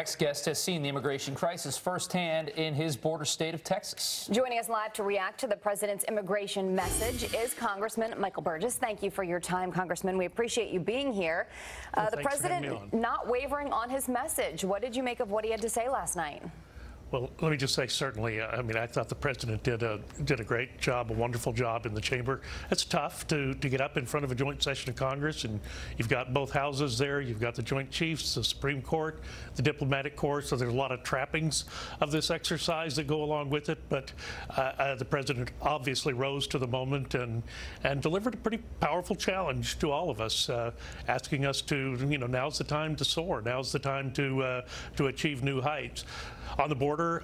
next guest has seen the immigration crisis firsthand in his border state of Texas. Joining us live to react to the president's immigration message is Congressman Michael Burgess. Thank you for your time, Congressman. We appreciate you being here. The president not wavering on his message. What did you make of what he had to say last night? Well, let me just say, certainly, I mean, I thought the president did a great job, a wonderful job in the chamber. It's tough to get up in front of a joint session of Congress, and you've got both houses there. You've got the Joint Chiefs, the Supreme Court, the Diplomatic Corps, so there's a lot of trappings of this exercise that go along with it. But the president obviously rose to the moment and delivered a pretty powerful challenge to all of us, asking us to, now's the time to soar. Now's the time to achieve new heights. On the border,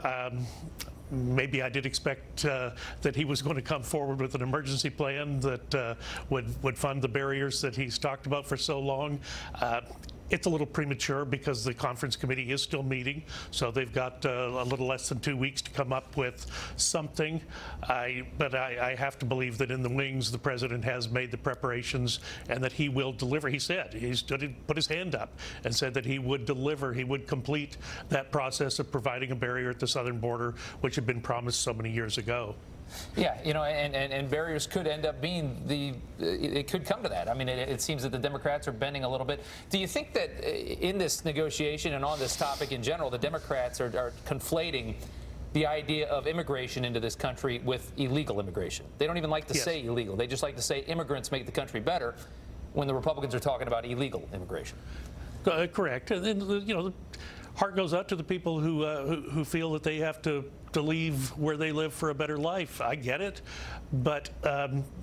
maybe I did expect that he was going to come forward with an emergency plan that would fund the barriers that he's talked about for so long. It's a little premature because the conference committee is still meeting, so they've got a little less than 2 weeks to come up with something. But I have to believe that in the wings, the president has made the preparations and that he will deliver. He said, put his hand up and said that he would deliver, he would complete that process of providing a barrier at the southern border, which had been promised so many years ago. Yeah, and barriers could end up being it could come to that. I mean, it seems that the Democrats are bending a little bit. Do you think that in this negotiation and on this topic in general, the Democrats are conflating the idea of immigration into this country with illegal immigration? They don't even like to say illegal. They just like to say immigrants make the country better when the Republicans are talking about illegal immigration. Correct. And then, the heart goes out to the people who feel that they have to leave where they live for a better life. I get it, but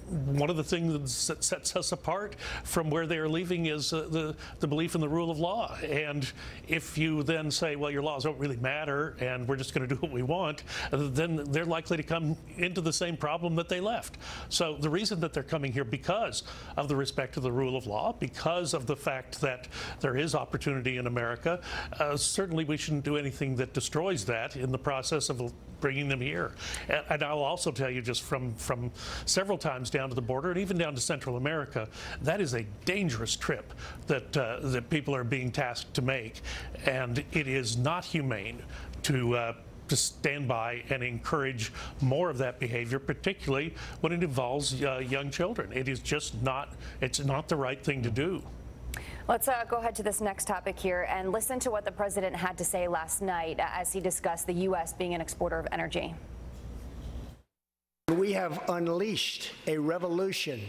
one of the things that sets us apart from where they are leaving is the belief in the rule of law. And if you then say, well, your laws don't really matter and we're just going to do what we want, then they're likely to come into the same problem that they left. So the reason that they're coming here, because of the respect of the rule of law, because of the fact that there is opportunity in America, certainly we shouldn't do anything that destroys that in the process of bringing them here. And I'll also tell you, just from several times down to the border and even down to Central America, that is a dangerous trip that people are being tasked to make, and it is not humane to stand by and encourage more of that behavior, particularly when it involves young children. It is just not, it's not the right thing to do. Let's go ahead to this next topic here and listen to what the president had to say last night as he discussed the U.S. being an exporter of energy. We have unleashed a revolution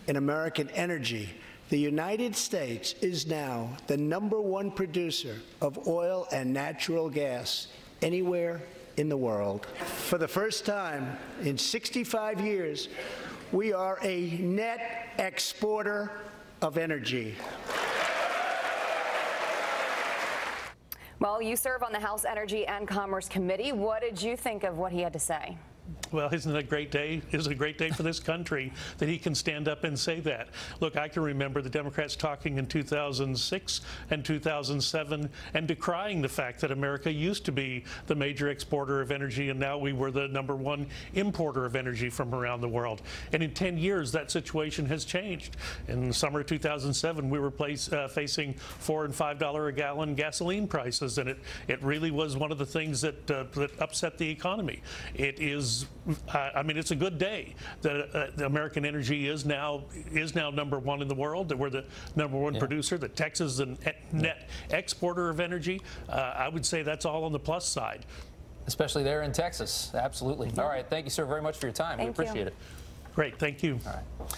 in American energy. The United States is now the #1 producer of oil and natural gas anywhere in the world. For the first time in 65 years, we are a net exporter of energy. Well, you serve on the House Energy and Commerce Committee. What did you think of what he had to say? Well, isn't it a great day? Isn't it a great day for this country that he can stand up and say that? Look, I can remember the Democrats talking in 2006 and 2007 and decrying the fact that America used to be the major exporter of energy, and now we were the #1 importer of energy from around the world. And in 10 years, that situation has changed. In the summer of 2007, we were facing $4 and $5 a gallon gasoline prices, and it really was one of the things that upset the economy. It is, I mean, it's a good day that American energy is now #1 in the world, that we're the #1 producer, that Texas is a net exporter of energy. I would say that's all on the plus side. Especially there in Texas. Absolutely. All right. Thank you, sir, very much for your time. We appreciate it. Great. Thank you. All right.